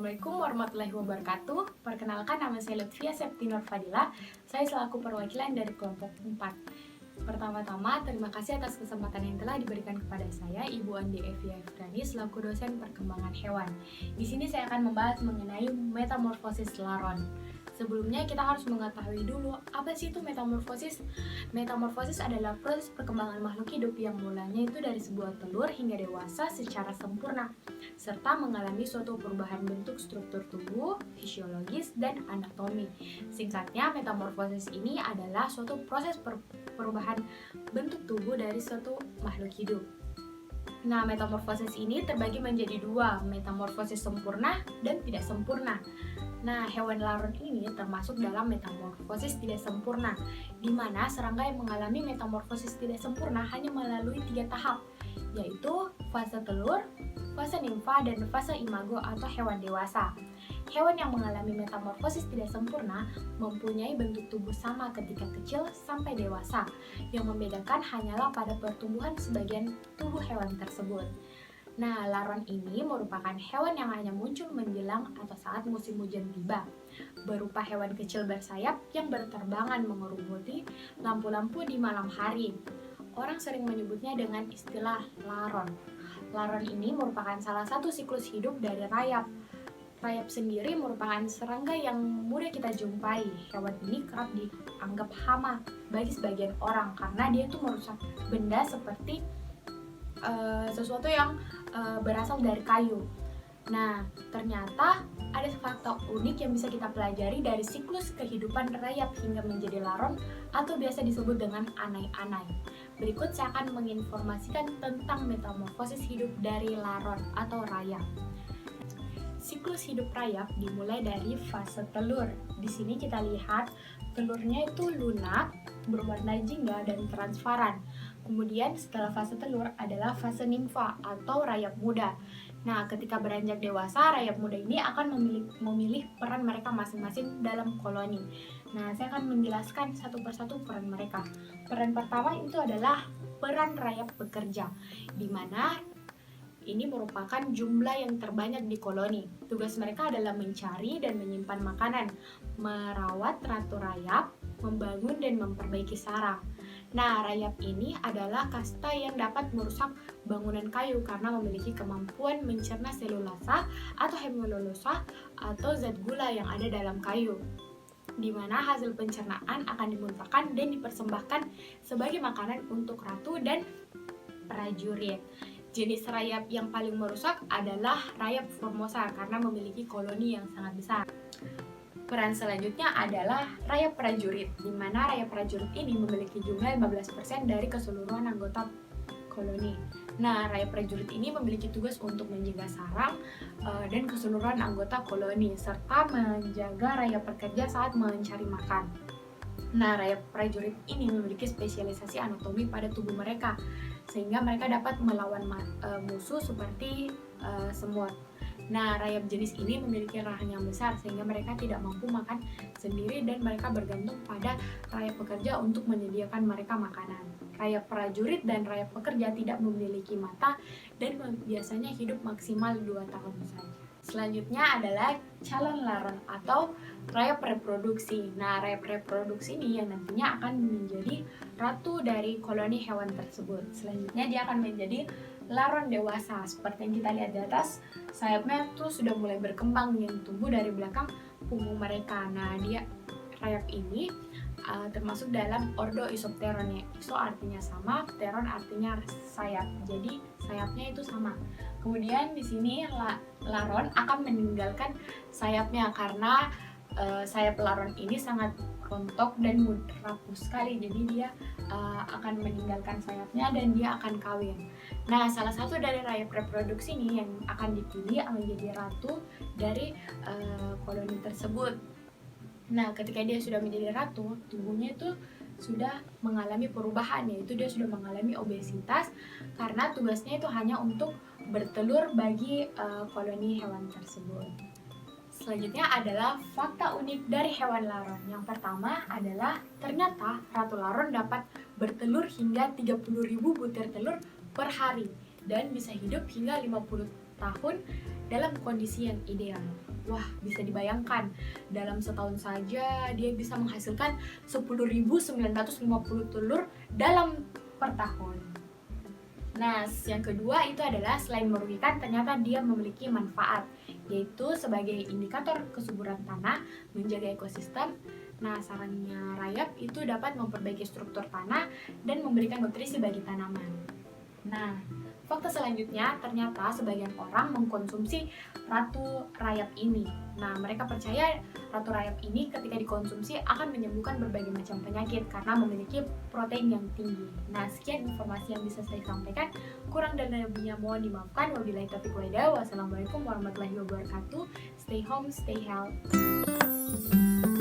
Assalamualaikum warahmatullahi wabarakatuh. Perkenalkan, nama saya Lutfia Septinur Fadila. Saya selaku perwakilan dari kelompok 4. Pertama-tama, terima kasih atas kesempatan yang telah diberikan kepada saya, Ibu Andi Evia Efrani, selaku dosen perkembangan hewan. Di sini saya akan membahas mengenai metamorfosis laron. Sebelumnya kita harus mengetahui dulu apa sih itu metamorfosis. Metamorfosis adalah proses perkembangan makhluk hidup yang mulanya itu dari sebuah telur hingga dewasa secara sempurna, serta mengalami suatu perubahan bentuk struktur tubuh, fisiologis, dan anatomi. Singkatnya, metamorfosis ini adalah suatu proses perubahan bentuk tubuh dari suatu makhluk hidup. Nah, metamorfosis ini terbagi menjadi dua, metamorfosis sempurna dan tidak sempurna. Nah, hewan laron ini termasuk dalam metamorfosis tidak sempurna, di mana serangga yang mengalami metamorfosis tidak sempurna hanya melalui 3 tahap, yaitu fase telur, fase nimfa, dan fase imago atau hewan dewasa. Hewan yang mengalami metamorfosis tidak sempurna mempunyai bentuk tubuh sama ketika kecil sampai dewasa. Yang membedakan hanyalah pada pertumbuhan sebagian tubuh hewan tersebut. Nah, laron ini merupakan hewan yang hanya muncul menjelang atau saat musim hujan tiba, berupa hewan kecil bersayap yang berterbangan mengerumuti lampu-lampu di malam hari. Orang sering menyebutnya dengan istilah laron. Laron ini merupakan salah satu siklus hidup dari rayap. Rayap sendiri merupakan serangga yang mudah kita jumpai. Hewan ini kerap dianggap hama bagi sebagian orang karena dia itu merusak benda seperti sesuatu yang berasal dari kayu. Nah, ternyata ada fakta unik yang bisa kita pelajari dari siklus kehidupan rayap hingga menjadi laron atau biasa disebut dengan anai-anai. Berikut saya akan menginformasikan tentang metamorfosis hidup dari laron atau rayap. Siklus hidup rayap dimulai dari fase telur. Di sini kita lihat telurnya itu lunak, berwarna jingga dan transparan. Kemudian setelah fase telur adalah fase nimfa atau rayap muda. Nah, ketika beranjak dewasa, rayap muda ini akan memilih peran mereka masing-masing dalam koloni. Nah, saya akan menjelaskan satu persatu peran mereka. Peran pertama itu adalah peran rayap pekerja, di mana ini merupakan jumlah yang terbanyak di koloni. Tugas mereka adalah mencari dan menyimpan makanan, merawat ratu rayap, membangun dan memperbaiki sarang. Nah, rayap ini adalah kasta yang dapat merusak bangunan kayu karena memiliki kemampuan mencerna selulasa atau hemilulusa atau zat gula yang ada dalam kayu, di mana hasil pencernaan akan dimuntahkan dan dipersembahkan sebagai makanan untuk ratu dan prajurit. Jenis rayap yang paling merusak adalah rayap formosa karena memiliki koloni yang sangat besar. Peran selanjutnya adalah rayap prajurit, di mana rayap prajurit ini memiliki jumlah 15% dari keseluruhan anggota koloni. Nah, rayap prajurit ini memiliki tugas untuk menjaga sarang dan keseluruhan anggota koloni, serta menjaga rayap pekerja saat mencari makan. Nah, rayap prajurit ini memiliki spesialisasi anatomi pada tubuh mereka, sehingga mereka dapat melawan musuh seperti semut. Nah, rayap jenis ini memiliki rahang yang besar sehingga mereka tidak mampu makan sendiri dan mereka bergantung pada rayap pekerja untuk menyediakan mereka makanan. Rayap prajurit dan rayap pekerja tidak memiliki mata dan biasanya hidup maksimal 2 tahun saja. Selanjutnya adalah calon laron atau rayap reproduksi. Nah, rayap reproduksi ini yang nantinya akan menjadi ratu dari koloni hewan tersebut. Selanjutnya dia akan menjadi laron dewasa. Seperti yang kita lihat di atas, sayapnya tuh sudah mulai berkembang yang tumbuh dari belakang punggung mereka. Nah, dia rayap ini termasuk dalam ordo Isopteron ya. Iso artinya sama, pteron artinya sayap. Jadi sayapnya itu sama. Kemudian di sini laron akan meninggalkan sayapnya karena sayap laron ini sangat rontok dan mudah rapuh sekali. Jadi dia akan meninggalkan sayapnya dan dia akan kawin. Nah, salah satu dari rayap reproduksi ini yang akan dipilih menjadi ratu dari koloni tersebut. Nah, ketika dia sudah menjadi ratu, tubuhnya itu sudah mengalami perubahan, yaitu dia sudah mengalami obesitas karena tugasnya itu hanya untuk bertelur bagi koloni hewan tersebut. Selanjutnya adalah fakta unik dari hewan laron. Yang pertama adalah ternyata ratu laron dapat bertelur hingga 30.000 butir telur per hari. dan bisa hidup hingga 50 tahun dalam kondisi yang ideal. Wah, bisa dibayangkan, dalam setahun saja dia bisa menghasilkan 10.950 telur dalam per tahun. Nah, yang kedua itu adalah selain merugikan, ternyata dia memiliki manfaat, yaitu sebagai indikator kesuburan tanah, menjaga ekosistem. Nah, sarannya rayap itu dapat memperbaiki struktur tanah dan memberikan nutrisi bagi tanaman. Nah, fakta selanjutnya, ternyata sebagian orang mengkonsumsi ratu rayap ini. Nah, mereka percaya ratu rayap ini ketika dikonsumsi akan menyembuhkan berbagai macam penyakit karena memiliki protein yang tinggi. Nah, sekian informasi yang bisa saya sampaikan. Kurang dan lebihnya mohon dimaafkan. Wabillahi taufiq wal hidayah. Wassalamualaikum warahmatullahi wabarakatuh. Stay home, stay healthy.